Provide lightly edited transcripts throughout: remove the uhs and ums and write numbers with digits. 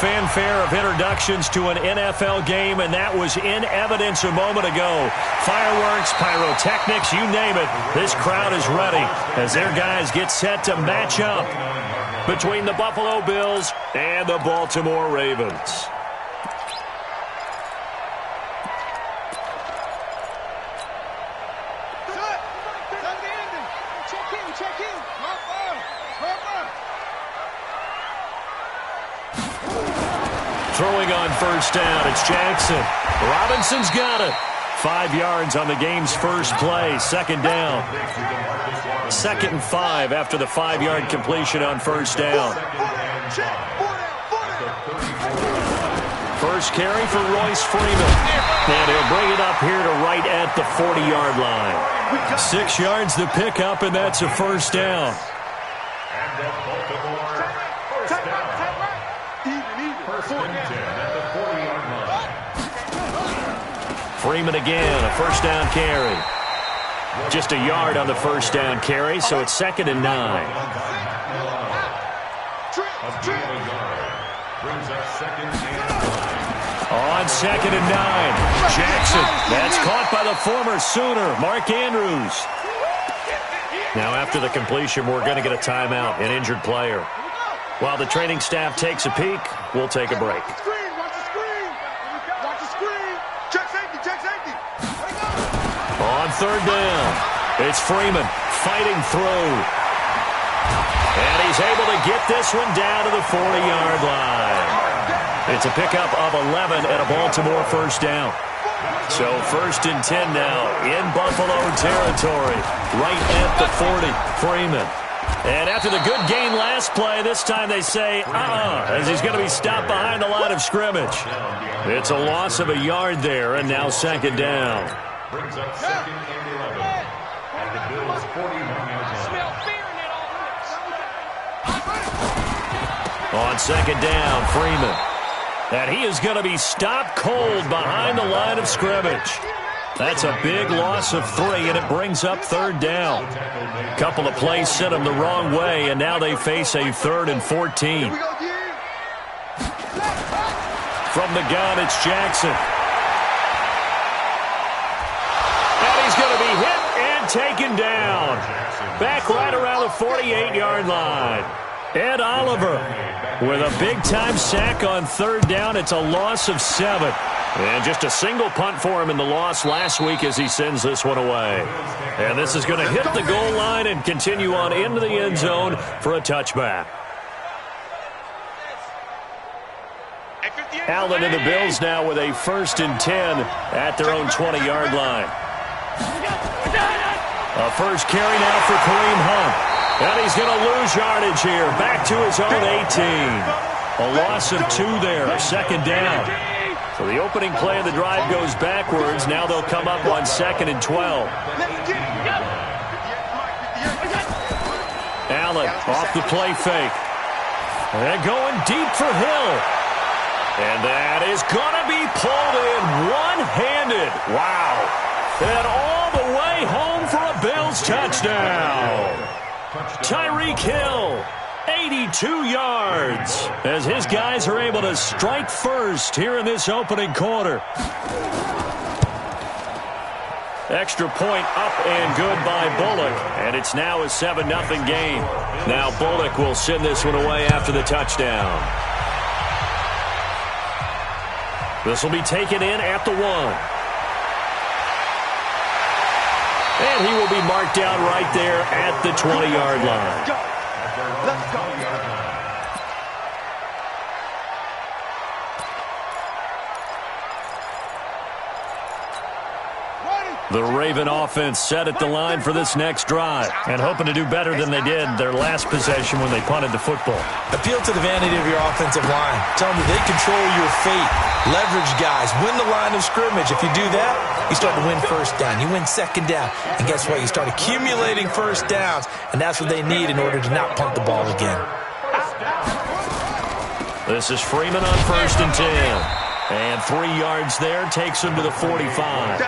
fanfare of introductions to an NFL game, and that was in evidence a moment ago. Fireworks, pyrotechnics, you name it. This crowd is ready as their guys get set to match up between the Buffalo Bills and the Baltimore Ravens. Throwing on first down, it's Jackson. Robinson's got it. 5 yards on the game's first play, second down. 2nd and 5 after the 5-yard completion on first down. First carry for Royce Freeman. And he'll bring it up here to right at the 40-yard line. 6 yards to pick up, and that's a first down. Freeman again, a first down carry. Just a yard on the first down carry, so it's 2nd and 9. On 2nd and 9, Jackson. That's caught by the former Sooner, Mark Andrews. Now after the completion, we're going to get a timeout, an injured player. While the training staff takes a peek, we'll take a break. On third down, it's Freeman fighting through. And he's able to get this one down to the 40-yard line. It's a pickup of 11 at a Baltimore first down. So 1st and 10 now in Buffalo territory, right at the 40, Freeman. And after the good gain last play, this time they say, as he's going to be stopped behind the line of scrimmage. It's a loss of a yard there, and now 2nd down. Brings up 2nd and 11 at the Bills' 41-yard line. On 2nd down, Freeman. And he is going to be stopped cold behind the line of scrimmage. That's a big loss of 3, and it brings up 3rd down. A couple of plays sent them the wrong way, and now they face a 3rd and 14. From the gun, it's Jackson. He's going to be hit and taken down. Back right around the 48-yard line. Ed Oliver with a big-time sack on 3rd down. It's a loss of 7. And just a single punt for him in the loss last week as he sends this one away. And this is going to hit the goal line and continue on into the end zone for a touchback. Allen and the Bills now with a 1st and 10 at their own 20-yard line. A first carry now for Kareem Hunt. And he's going to lose yardage here. Back to his own 18. A loss of 2 there. 2nd down. So the opening play of the drive goes backwards. Now they'll come up on 2nd and 12. Allen off the play fake. And going deep for Hill. And that is going to be pulled in one-handed. Wow. And all the way home for a Bills touchdown. Tyreek Hill, 82 yards, as his guys are able to strike first here in this opening quarter. Extra point up and good by Bullock, and it's now a 7-0 game. Now Bullock will send this one away after the touchdown. This will be taken in at the 1. And he will be marked down right there at the 20-yard line. Let's go. The Raven offense set at the line for this next drive and hoping to do better than they did their last possession when they punted the football. Appeal to the vanity of your offensive line. Tell them that they control your fate. Leverage guys. Win the line of scrimmage. If you do that, you start to win first down. You win 2nd down. And guess what? You start accumulating first downs, and that's what they need in order to not punt the ball again. This is Freeman on 1st and 10. And 3 yards there takes him to the 45.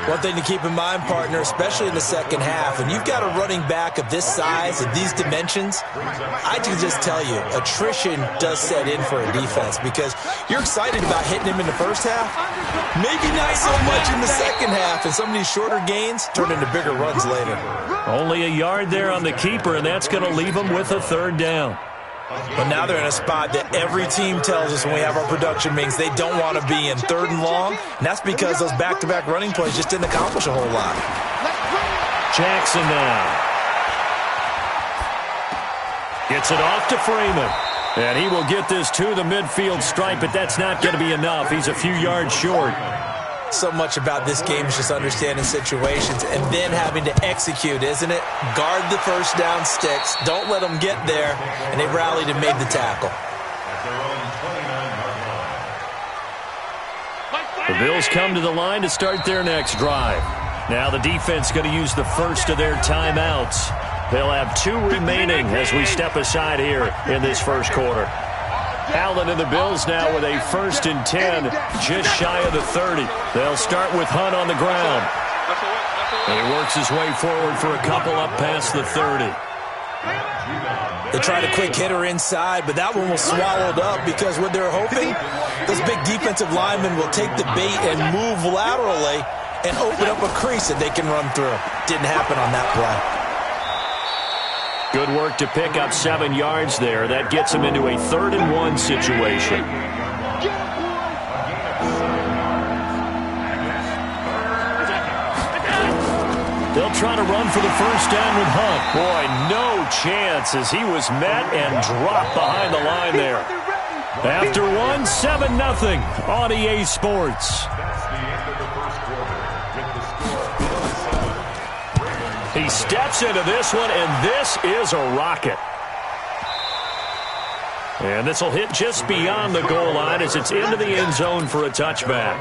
One thing to keep in mind, partner, especially in the second half, when you've got a running back of this size and these dimensions, I can just tell you, attrition does set in for a defense because you're excited about hitting him in the first half, maybe not so much in the second half, and some of these shorter gains turn into bigger runs later. Only a yard there on the keeper, and that's going to leave him with a third down. But now they're in a spot that every team tells us when we have our production meetings they don't want to be in, third and long, and that's because those back-to-back running plays just didn't accomplish a whole lot. Jackson now. Gets it off to Freeman. And he will get this to the midfield stripe, but that's not going to be enough. He's a few yards short. So much about this game is just understanding situations and then having to execute, isn't it? Guard the first down sticks. Don't let them get there. And they rallied and made the tackle. The Bills come to the line to start their next drive. Now the defense going to use the first of their timeouts. They'll have 2 remaining as we step aside here in this first quarter. Allen and the Bills now with a 1st and 10, just shy of the 30. They'll start with Hunt on the ground. And he works his way forward for a couple up past the 30. They tried a quick hitter inside, but that one was swallowed up because what they're hoping, those big defensive linemen will take the bait and move laterally and open up a crease that they can run through. Didn't happen on that play. Good work to pick up 7 yards there. That gets him into a 3rd and 1 situation. They'll try to run for the first down with Hunt. Boy, no chance as he was met and dropped behind the line there. After 1, 7-0 on EA Sports. He steps into this one, and this is a rocket. And this will hit just beyond the goal line as it's into the end zone for a touchback.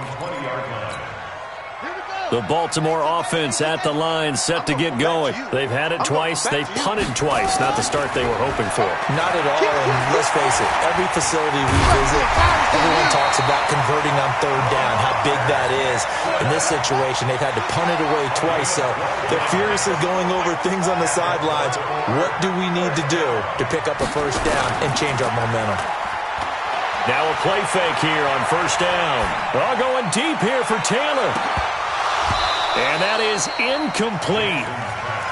The Baltimore offense at the line, set to get going. They've had it twice. They've punted twice. Not the start they were hoping for. Not at all, and let's face it, every facility we visit, everyone talks about converting on 3rd down, how big that is. In this situation, they've had to punt it away twice, so they're furiously going over things on the sidelines. What do we need to do to pick up a first down and change our momentum? Now a play fake here on 1st down. Oh, going deep here for Taylor. And that is incomplete.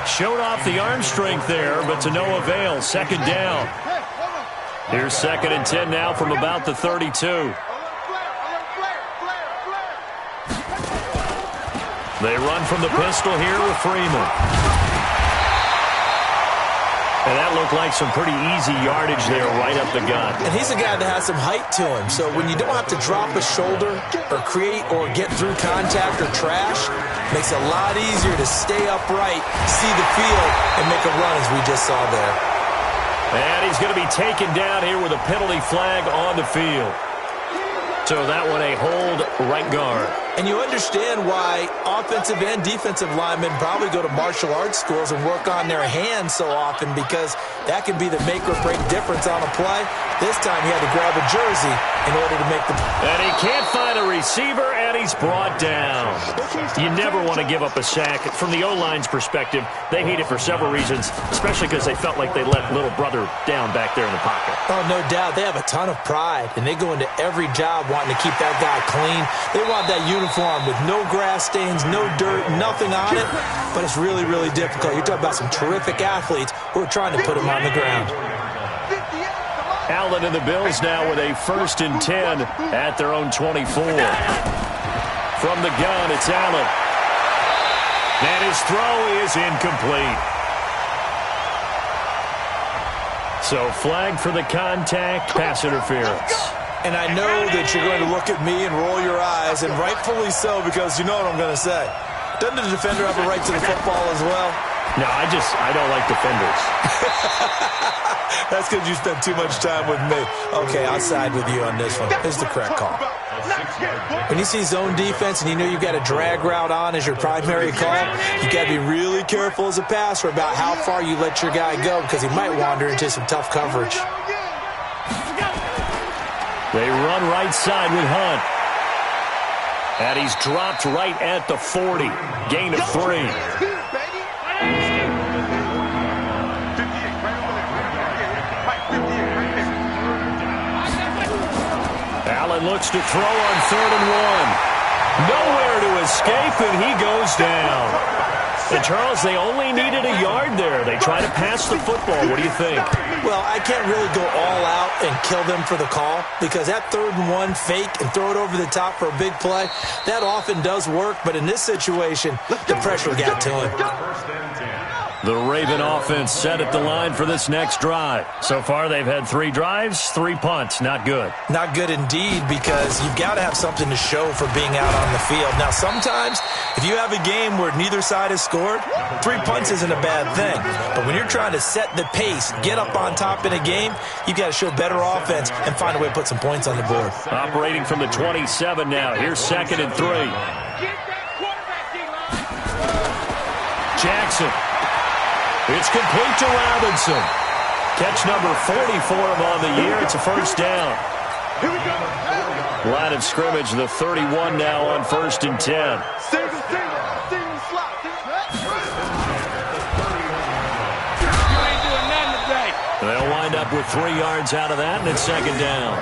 Showed off the arm strength there, but to no avail. 2nd down. Here's 2nd and 10 now from about the 32. They run from the pistol here with Freeman. And that looked like some pretty easy yardage there right up the gut. And he's a guy that has some height to him, so when you don't have to drop a shoulder or create or get through contact or trash, it makes it a lot easier to stay upright, see the field, and make a run as we just saw there. And he's going to be taken down here with a penalty flag on the field. So that one a hold right guard. And you understand why offensive and defensive linemen probably go to martial arts schools and work on their hands so often, because that can be the make or break difference on a play. This time he had to grab a jersey in order to make the... And he can't find a receiver, and he's brought down. You never want to give up a sack. From the O-line's perspective, they hate it for several reasons, especially because they felt like they let little brother down back there in the pocket. Oh, no doubt. They have a ton of pride, and they go into every job wanting to keep that guy clean. They want that uniform with no grass stains, no dirt, nothing on it, but it's really, really difficult. You're talking about some terrific athletes who are trying to put him on the ground. Allen and the Bills now with a 1st and 10 at their own 24. From the gun, it's Allen. And his throw is incomplete. So flag for the contact, pass interference. And I know that you're going to look at me and roll your eyes, and rightfully so, because you know what I'm going to say. Doesn't the defender have a right to the football as well? No, I don't like defenders. That's because you spent too much time with me. Okay, I'll side with you on this one. Here's the correct call. When you see zone defense and you know you've got a drag route on as your primary call, you got to be really careful as a passer about how far you let your guy go, because he might wander into some tough coverage. They run right side with Hunt. And he's dropped right at the 40. Gain of 3. Allen looks to throw on 3rd and 1. Nowhere to escape, and he goes down. And, Charles, they only needed a yard there. They try to pass the football. What do you think? Well, I can't really go all out and kill them for the call because that 3rd and 1 fake and throw it over the top for a big play, that often does work. But in this situation, the pressure got to him. The Raven offense set at the line for this next drive. So far, they've had 3 drives, 3 punts. Not good. Not good indeed, because you've got to have something to show for being out on the field. Now, sometimes, if you have a game where neither side has scored, 3 punts isn't a bad thing. But when you're trying to set the pace, get up on top in a game, you've got to show better offense and find a way to put some points on the board. Operating from the 27 now. Here's 2nd and 3. Jackson. It's complete to Robinson. Catch number 40 for him on the year. It's a first down. Line of scrimmage, the 31 now on 1st and 10. They'll wind up with 3 yards out of that, and it's 2nd down.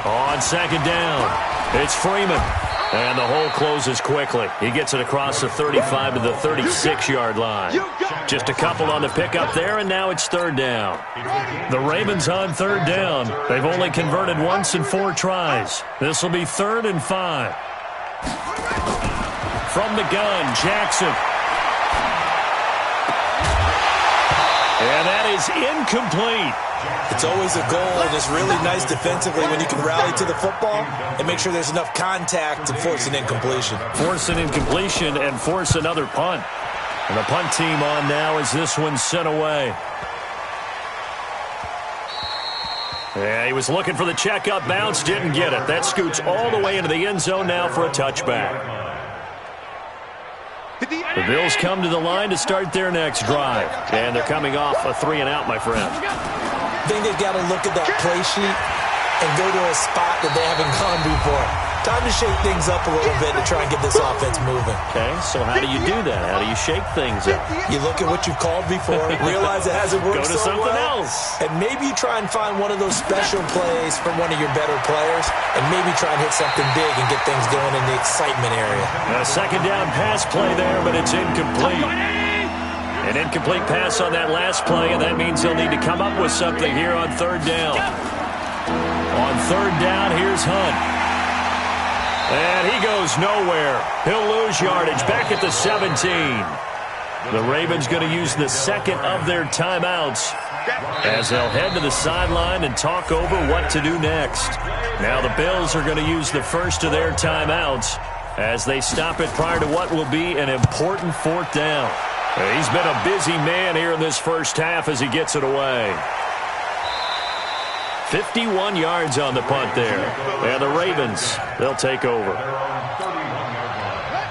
On 2nd down, it's Freeman. And the hole closes quickly. He gets it across the 35 to the 36-yard line. Just a couple on the pickup there, and now it's 3rd down. The Ravens on 3rd down. They've only converted once in 4 tries. This will be 3rd and 5. From the gun, Jackson. And that is incomplete. It's always a goal, and it's really nice defensively when you can rally to the football and make sure there's enough contact to force an incompletion. Force an incompletion and force another punt. And the punt team on now as this one's sent away. Yeah, he was looking for the checkup bounce, didn't get it. That scoots all the way into the end zone now for a touchback. The Bills come to the line to start their next drive. And they're coming off a 3-and-out, my friend. I think they've got to look at that play sheet and go to a spot that they haven't gone before. Time to shake things up a little bit to try and get this offense moving. Okay, so how do you do that? How do you shake things up? You look at what you've called before, realize it hasn't worked so well. Go to something else. And maybe you try and find one of those special plays from one of your better players, and maybe try and hit something big and get things going in the excitement area. A 2nd down pass play there, but it's incomplete. An incomplete pass on that last play, and that means they'll need to come up with something here on 3rd down. On 3rd down, here's Hunt. And he goes nowhere. He'll lose yardage back at the 17. The Ravens going to use the 2nd of their timeouts as they'll head to the sideline and talk over what to do next. Now the Bills are going to use the 1st of their timeouts as they stop it prior to what will be an important 4th down. He's been a busy man here in this first half as he gets it away. 51 yards on the punt there. And the Ravens, they'll take over.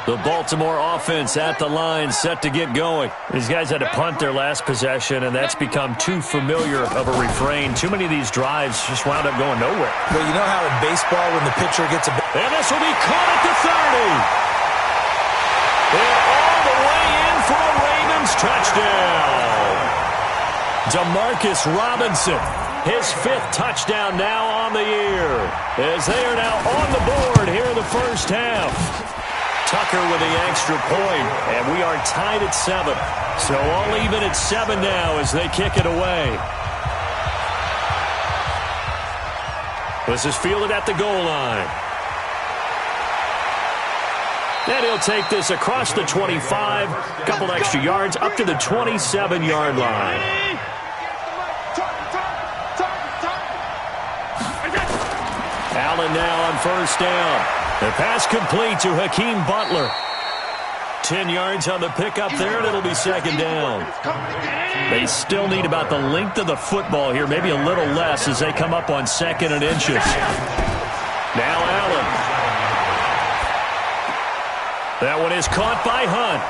The Baltimore offense at the line, set to get going. These guys had to punt their last possession, and that's become too familiar of a refrain. Too many of these drives just wound up going nowhere. Well, you know how in baseball when the pitcher gets a... And this will be caught at the 30. And all the way in for a Ravens touchdown. Demarcus Robinson, his 5th touchdown now on the year, as they are now on the board here in the first half. Tucker with the extra point, and we are tied at 7. So all even at 7 now as they kick it away. This is fielded at the goal line. And he'll take this across the 25, a couple extra yards, up to the 27-yard line. Allen now on 1st down. The pass complete to Hakeem Butler. 10 yards on the pickup there, and it'll be 2nd down. They still need about the length of the football here, maybe a little less as they come up on 2nd and inches. Now Allen. That one is caught by Hunt.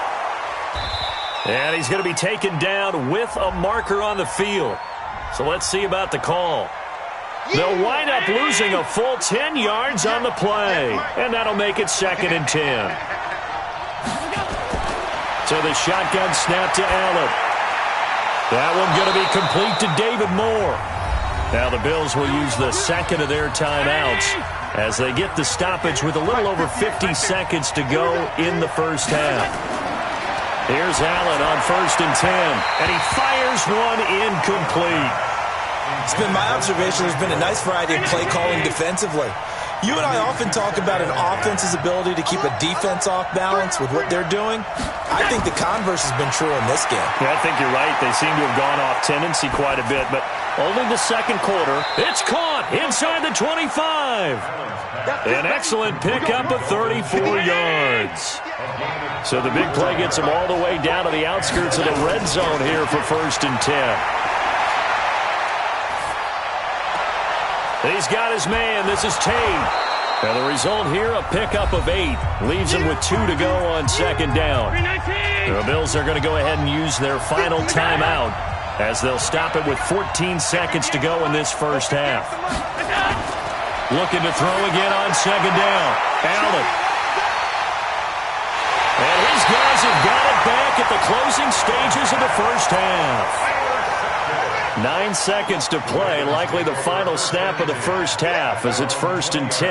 And he's going to be taken down with a marker on the field. So let's see about the call. They'll wind up losing a full 10 yards on the play. And that'll make it 2nd and 10. So the shotgun snap to Allen. That one going to be complete to David Moore. Now the Bills will use the second of their timeouts as they get the stoppage with a little over 50 seconds to go in the first half. Here's Allen on 1st and 10, and he fires one incomplete. It's been my observation there's been a nice variety of play calling defensively. You and I often talk about an offense's ability to keep a defense off balance with what they're doing. I think the converse has been true in this game. Yeah, I think you're right. They seem to have gone off tendency quite a bit, but only the second quarter. It's caught inside the 25. An excellent pickup of 34 yards. So the big play gets them all the way down to the outskirts of the red zone here for 1st and 10. He's got his man. This is Tate. Now the result here, a pickup of 8. Leaves him with 2 to go on 2nd down. The Bills are going to go ahead and use their final timeout as they'll stop it with 14 seconds to go in this first half. Looking to throw again on 2nd down. Allen. And his guys have got it back at the closing stages of the first half. 9 seconds to play, likely the final snap of the first half as it's 1st and 10.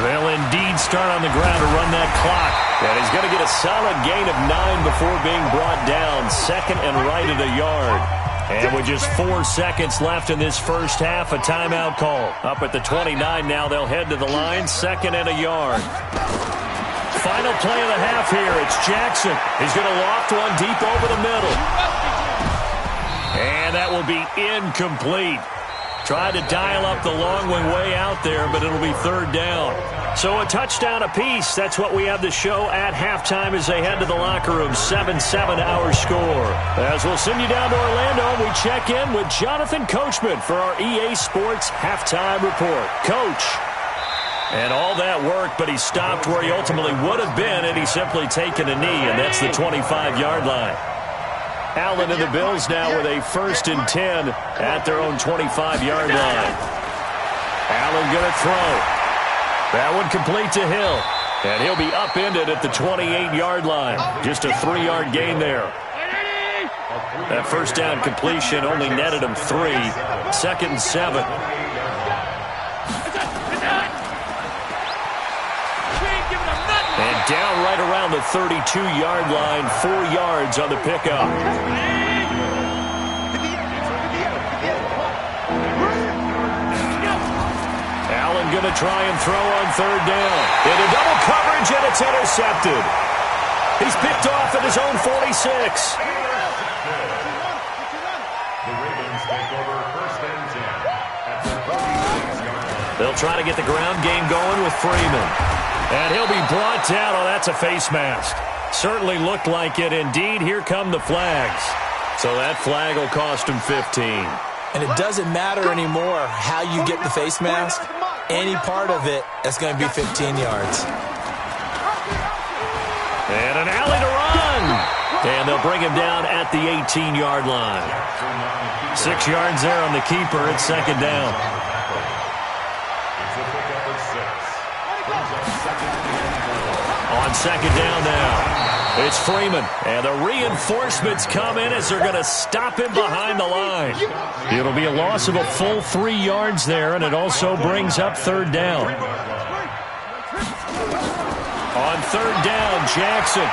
They'll indeed start on the ground to run that clock. And he's going to get a solid gain of 9 before being brought down, 2nd and right at a yard. And with just 4 seconds left in this first half, a timeout call. Up at the 29 now, they'll head to the line, 2nd and a yard. Final play of the half here, it's Jackson. He's going to loft one deep over the middle. And that will be incomplete. Tried to dial up the long one way out there, but it'll be 3rd down. So a touchdown apiece. That's what we have to show at halftime as they head to the locker room. 7-7 our score. As we'll send you down to Orlando, we check in with Jonathan Coachman for our EA Sports Halftime Report. Coach. And all that work, but he stopped where he ultimately would have been, and he's simply taken a knee, and that's the 25-yard line. Allen and the Bills now with a 1st and 10 at their own 25-yard line. Allen going to throw. That one complete to Hill. And he'll be upended at the 28-yard line. Just a 3-yard gain there. That first down completion only netted him 3. 2nd and 7. And down right around the 32-yard line, 4 yards on the pickup. Allen going to try and throw on 3rd down. Into double coverage, and it's intercepted. He's picked off at his own 46. They'll try to get the ground game going with Freeman. And he'll be brought down. Oh, that's a face mask. Certainly looked like it. Indeed, here come the flags. So that flag will cost him 15. And it doesn't matter anymore how you get the face mask. Any part of it is going to be 15 yards. And an alley to run. And they'll bring him down at the 18-yard line. 6 yards there on the keeper. It's 2nd down. On 2nd down now, it's Freeman. And the reinforcements come in as they're going to stop him behind the line. It'll be a loss of a full 3 yards there, and it also brings up 3rd down. On 3rd down, Jackson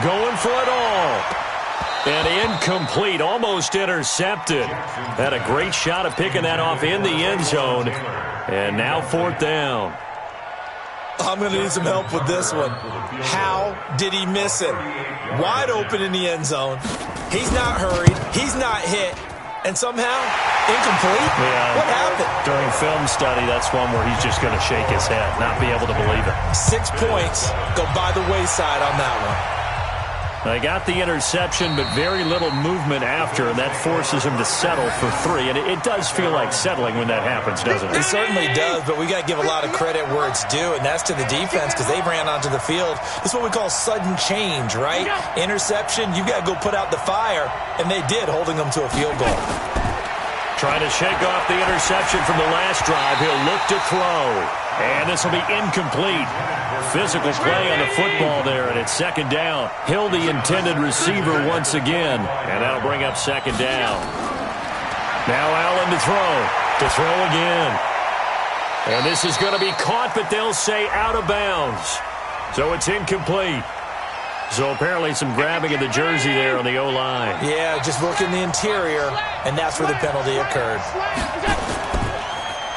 going for it all. And incomplete, almost intercepted. Had a great shot of picking that off in the end zone. And now 4th down. I'm going to need some help with this one. How did he miss it? Wide open in the end zone. He's not hurried. He's not hit. And somehow, incomplete? Yeah. What happened? During film study, that's one where he's just going to shake his head, not be able to believe it. 6 points go by the wayside on that one. They got the interception, but very little movement after, and that forces him to settle for 3. And it does feel like settling when that happens, doesn't it? It certainly does, but we got to give a lot of credit where it's due, and that's to the defense because they ran onto the field. This is what we call sudden change, right? Interception, you got to go put out the fire, and they did, holding them to a field goal. Trying to shake off the interception from the last drive. He'll look to throw. And this will be incomplete. Physical play on the football there, and it's second down. Hill, the intended receiver once again. And that'll bring up second down. Now Allen to throw. To throw again. And this is going to be caught, but they'll say out of bounds. So it's incomplete. So apparently some grabbing of the jersey there on the O-line. Yeah, just look in the interior, and that's where the penalty occurred.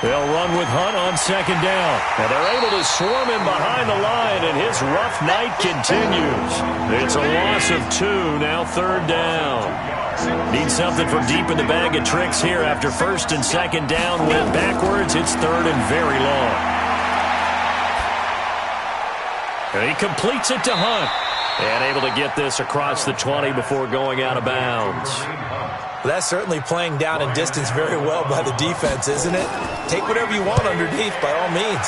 They'll run with Hunt on second down. And they're able to swarm him behind the line, and his rough night continues. It's a loss of 2, now third down. Need something from deep in the bag of tricks here after first and second down. Went backwards, it's third and very long. And he completes it to Hunt. And able to get this across the 20 before going out of bounds. Well, that's certainly playing down in distance very well by the defense, isn't it? Take whatever you want underneath, by all means.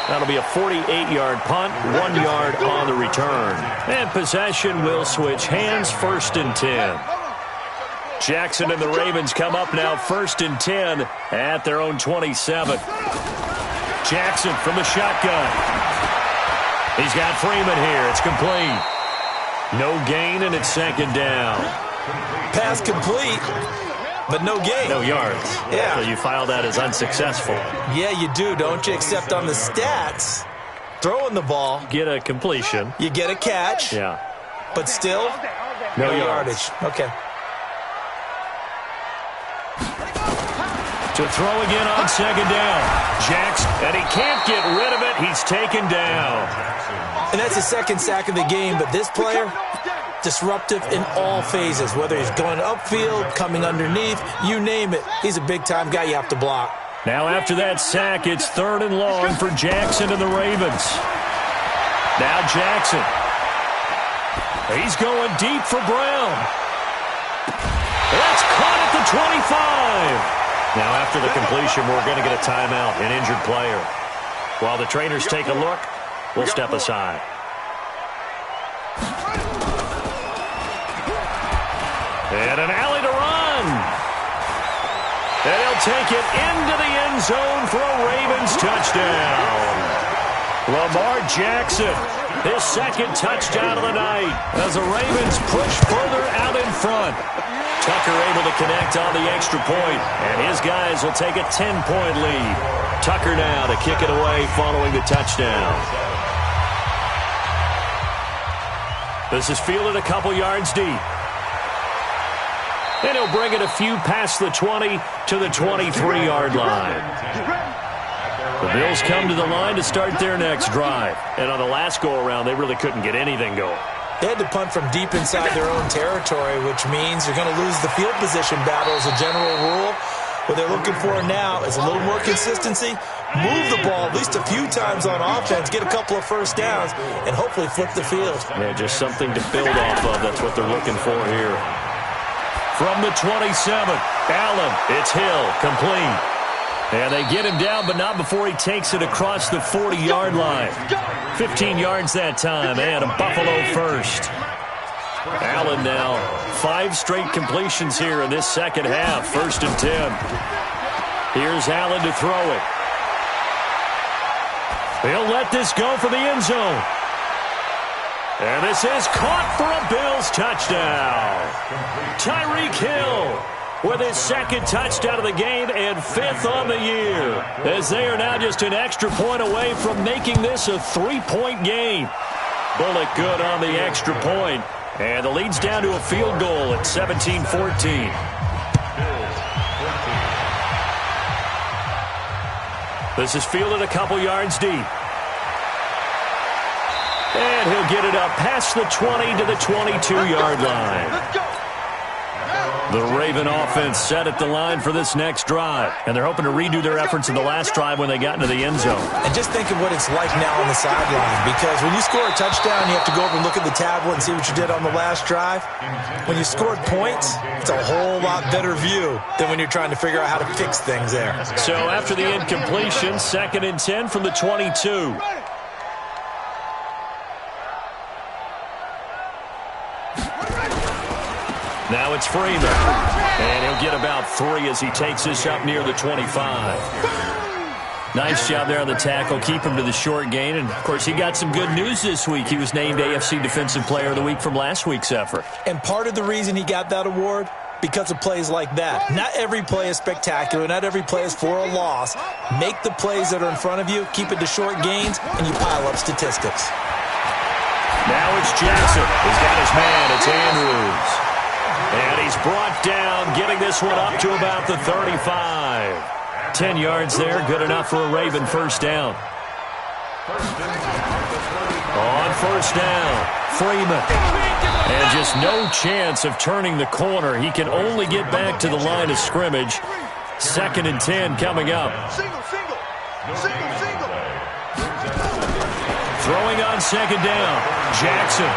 That'll be a 48-yard punt, 1 yard on the return. And possession will switch hands, first and 10. Jackson and the Ravens come up now first and 10 at their own 27. Jackson from the shotgun. He's got Freeman here. It's complete. No gain, and it's second down. Pass complete, but no gain. No yards. Yeah. So you file that as unsuccessful. Yeah, you do, don't you? Except on the stats, throwing the ball. Get a completion. You get a catch. Yeah. But still, no yardage. Okay. To throw again on second down. Jackson, and he can't get rid of it. He's taken down. And that's the second sack of the game, but this player, disruptive in all phases, whether he's going upfield, coming underneath, you name it. He's a big-time guy you have to block. Now after that sack, it's third and long for Jackson and the Ravens. Now Jackson. He's going deep for Brown. That's caught at the 25. Now, after the completion, we're going to get a timeout, an injured player. While the trainers take a look, we'll step aside. And an alley to run. And he'll take it into the end zone for a Ravens touchdown. Lamar Jackson, his second touchdown of the night as the Ravens push further out in front. Tucker able to connect on the extra point, and his guys will take a 10-point lead. Tucker now to kick it away following the touchdown. This is fielded a couple yards deep. And he'll bring it a few past the 20 to the 23-yard line. The Bills come to the line to start their next drive. And on the last go-around, they really couldn't get anything going. They had to punt from deep inside their own territory, which means you're going to lose the field position battle as a general rule. What they're looking for now is a little more consistency, move the ball at least a few times on offense, get a couple of first downs, and hopefully flip the field. Yeah, just something to build off of. That's what they're looking for here. From the 27, Allen, it's Hill, complete. And they get him down, but not before he takes it across the 40-yard line. 15 yards that time, and a Buffalo first. Allen now, 5 straight completions here in this second half, first and 10. Here's Allen to throw it. He'll let this go for the end zone. And this is caught for a Bills touchdown. Tyreek Hill with his second touchdown of the game and 5th on the year, as they are now just an extra point away from making this a 3-point game. Bullock good on the extra point, and the lead's down to a field goal at 17-14. This is fielded a couple yards deep. And he'll get it up past the 20 to the 22-yard line. The Raven offense set at the line for this next drive, and they're hoping to redo their efforts in the last drive when they got into the end zone. And just think of what it's like now on the sideline, because when you score a touchdown, you have to go over and look at the tablet and see what you did on the last drive. When you scored points, it's a whole lot better view than when you're trying to figure out how to fix things there. So after the incompletion, 2nd and 10 from the 22. Now it's Freeman, and he'll get about 3 as he takes this up near the 25. Nice job there on the tackle, keep him to the short gain, and, of course, he got some good news this week. He was named AFC Defensive Player of the Week from last week's effort. And part of the reason he got that award, because of plays like that. Not every play is spectacular, not every play is for a loss. Make the plays that are in front of you, keep it to short gains, and you pile up statistics. Now it's Jackson. He's got his man. It's Andrews. And he's brought down, getting this one up to about the 35. 10 yards there, good enough for a Raven first down. On first down, Freeman. And just no chance of turning the corner. He can only get back to the line of scrimmage. 2nd and 10 coming up. Throwing on 2nd down, Jackson.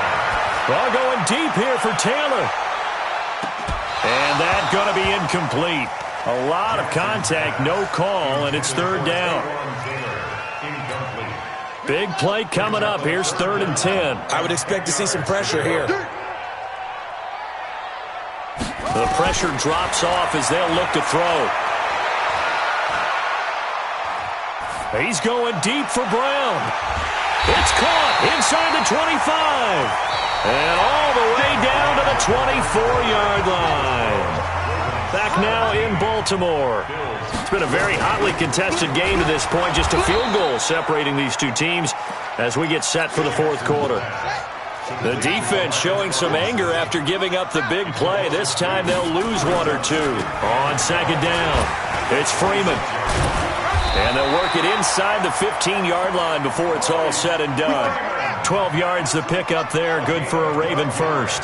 Ball going deep here for Taylor. And that's going to be incomplete. A lot of contact, no call, and it's 3rd down. Big play coming up. Here's 3rd and 10. I would expect to see some pressure here. The pressure drops off as they'll look to throw. He's going deep for Brown. It's caught inside the 25. And all the way down to the 24-yard line. Back now in Baltimore. It's been a very hotly contested game to this point. Just a field goal separating these two teams as we get set for the 4th quarter. The defense showing some anger after giving up the big play. This time they'll lose 1 or 2. On 2nd down, it's Freeman. And they'll work it inside the 15-yard line before it's all said and done. 12 yards the pickup there, good for a Raven first.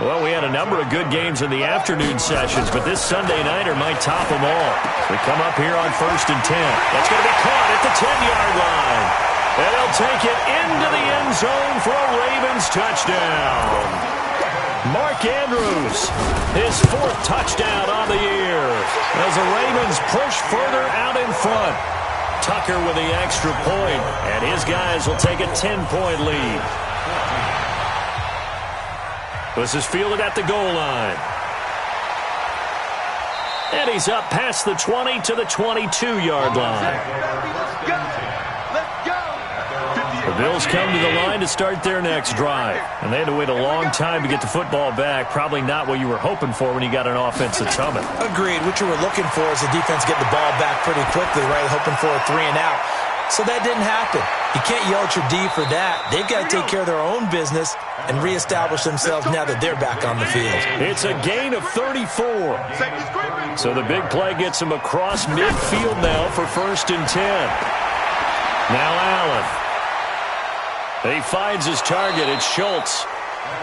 Well, we had a number of good games in the afternoon sessions, but this Sunday nighter might top them all. We come up here on 1st and 10. That's going to be caught at the 10-yard line. And they'll take it into the end zone for a Ravens touchdown. Mark Andrews, his 4th touchdown on the year as the Ravens push further out in front. Tucker with the extra point, and his guys will take a 10-point lead. This is fielded at the goal line. And he's up past the 20 to the 22-yard line. The Bills come to the line to start their next drive. And they had to wait a long time to get the football back. Probably not what you were hoping for when you got an offense that's humming. Agreed. What you were looking for is the defense getting the ball back pretty quickly, right? Hoping for a 3 and out. So that didn't happen. You can't yell at your D for that. They've got to take care of their own business and reestablish themselves now that they're back on the field. It's a gain of 34. So the big play gets him across midfield now for 1st and 10. Now Allen. He finds his target. It's Schultz.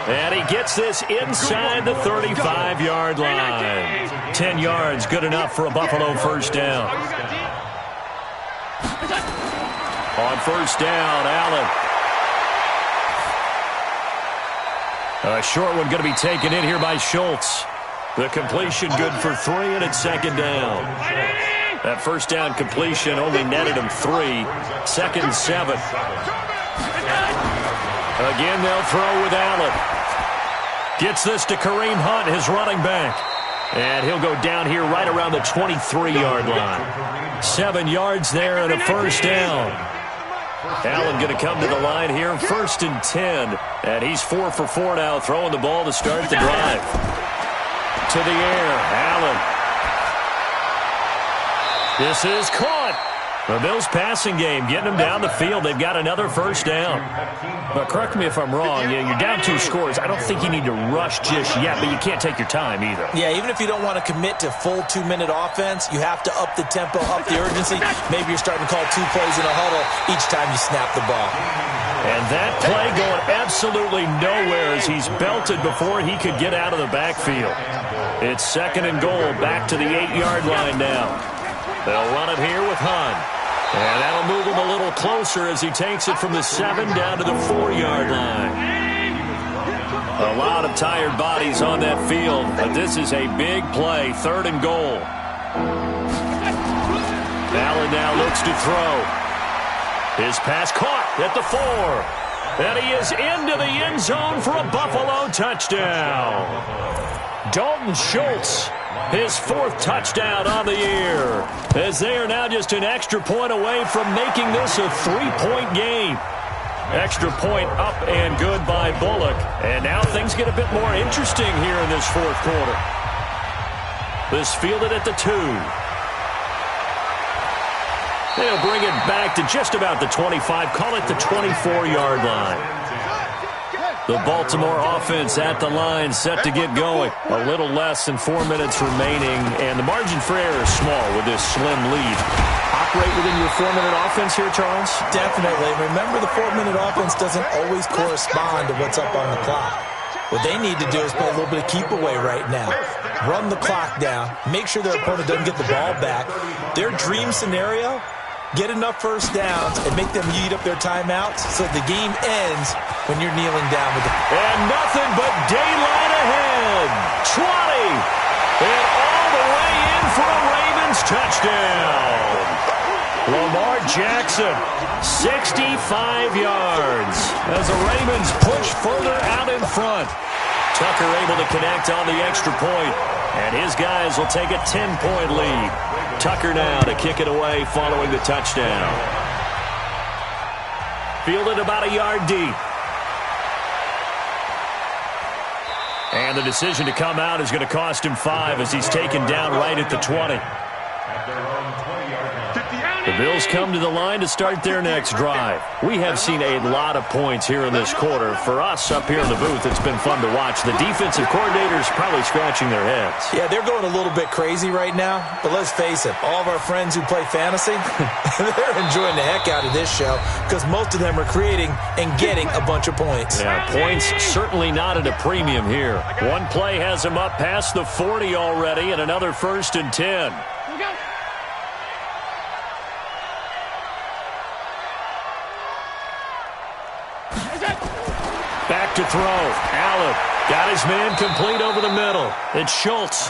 And he gets this inside the 35-yard line. 10 yards, good enough for a Buffalo first down. On first down, Allen. A short one going to be taken in here by Schultz. The completion good for 3, and it's 2nd down. That first down completion only netted him 3. 2nd and 7. Again, they'll throw with Allen. Gets this to Kareem Hunt, his running back. And he'll go down here right around the 23-yard line. 7 yards there and a first down. Allen going to come to the line here, 1st and 10. And he's 4 for 4 now, throwing the ball to start the drive. To the air, Allen. This is caught. The Bills' passing game, getting them down the field. They've got another first down. But correct me if I'm wrong. Yeah, you're down 2 scores. I don't think you need to rush just yet, but you can't take your time either. Yeah, even if you don't want to commit to full 2-minute offense, you have to up the tempo, up the urgency. Maybe you're starting to call 2 plays in a huddle each time you snap the ball. And that play going absolutely nowhere as he's belted before he could get out of the backfield. It's second and goal, back to the 8-yard line now. They'll run it here with Hunt. And that'll move him a little closer as he takes it from the 7 down to the 4-yard line. A lot of tired bodies on that field, but this is a big play, third and goal. Allen now looks to throw. His pass caught at the 4. And he is into the end zone for a Buffalo touchdown. Dalton Schultz, his 4th touchdown on the year, as they are now just an extra point away from making this a 3-point game. Extra point up and good by Bullock. And now things get a bit more interesting here in this 4th quarter. This fielded at the 2. They'll bring it back to just about the 25, call it the 24-yard line. The Baltimore offense at the line, set to get going. A little less than 4 minutes remaining, and the margin for error is small with this slim lead. Operate within your 4-minute offense here, Charles? Definitely. Remember, the 4-minute offense doesn't always correspond to what's up on the clock. What they need to do is play a little bit of keep away right now. Run the clock down. Make sure their opponent doesn't get the ball back. Their dream scenario, get enough first downs and make them eat up their timeouts so the game ends when you're kneeling down with the... And nothing but daylight ahead. 20. And all the way in for a Ravens touchdown. Lamar Jackson, 65 yards as the Ravens push further out in front. Tucker able to connect on the extra point, and his guys will take a 10-point lead. Tucker now to kick it away following the touchdown. Fielded about a yard deep. And the decision to come out is going to cost him 5 as he's taken down right at the 20. The Bills come to the line to start their next drive. We have seen a lot of points here in this quarter. For us up here in the booth, it's been fun to watch. The defensive coordinators probably scratching their heads. Yeah, they're going a little bit crazy right now. But let's face it, all of our friends who play fantasy, they're enjoying the heck out of this show because most of them are creating and getting a bunch of points. Yeah, points certainly not at a premium here. One play has them up past the 40 already, and another 1st and 10. Back to throw. Allen got his man complete over the middle. It's Schultz.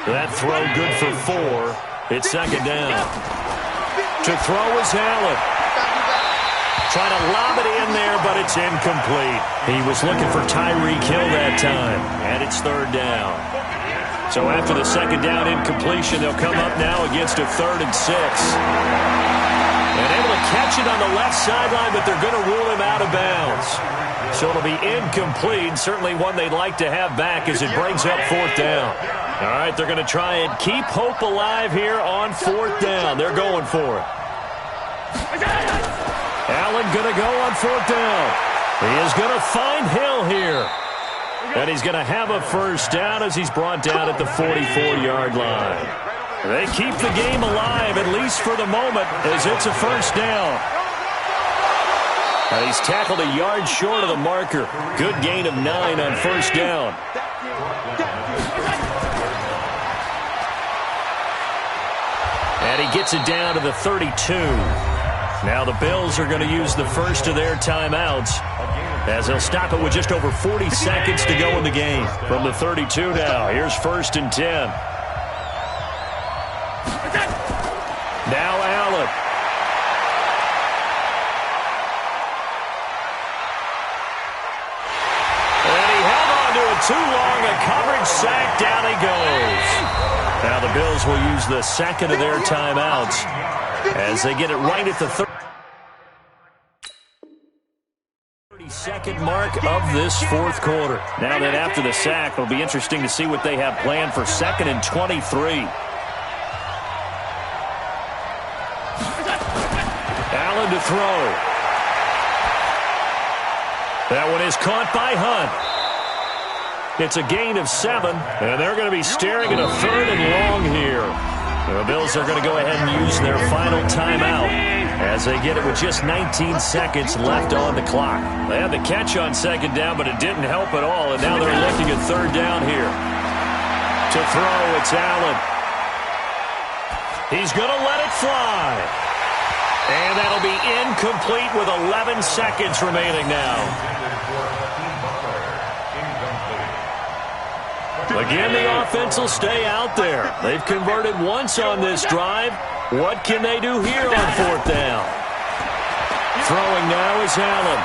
That throw good for 4. It's second down. To throw is Allen. Trying to lob it in there, but it's incomplete. He was looking for Tyreek Hill that time, and it's 3rd down. So after the second down incompletion, they'll come up now against a 3rd and 6. And able to catch it on the left sideline, but they're going to rule him out of bounds. So it'll be incomplete, certainly one they'd like to have back as it brings up 4th down. All right, they're going to try and keep hope alive here on 4th down. They're going for it. Allen going to go on 4th down. He is going to find Hill here. And he's going to have a first down as he's brought down at the 44-yard line. They keep the game alive, at least for the moment, as it's a first down. And he's tackled a yard short of the marker. Good gain of 9 on first down. And he gets it down to the 32. Now the Bills are going to use the first of their timeouts, as they'll stop it with just over 40 seconds to go in the game. From the 32 now, here's 1st and 10. Now Allen. And he held on to it too long. A coverage sack. Down he goes. Now the Bills will use the second of their timeouts as they get it right at the 32nd mark of this 4th quarter. Now that after the sack, it'll be interesting to see what they have planned for 2nd and 23. Allen to throw. That one is caught by Hunt. It's a gain of 7, and they're going to be staring at a 3rd and long here. The Bills are going to go ahead and use their final timeout as they get it with just 19 seconds left on the clock. They had the catch on 2nd down, but it didn't help at all, and now they're looking at 3rd down here. To throw, it's Allen. He's going to let it fly. And that'll be incomplete with 11 seconds remaining now. Again, the offense will stay out there. They've converted once on this drive. What can they do here on fourth down? Throwing now is Allen.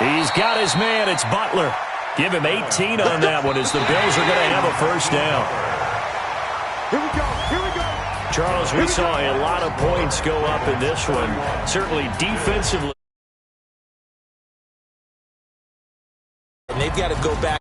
He's got his man. It's Butler. Give him 18 on that one as the Bills are going to have a first down. Here we go. Here we go. Charles, we saw a lot of points go up in this one. Certainly defensively. And they've got to go back.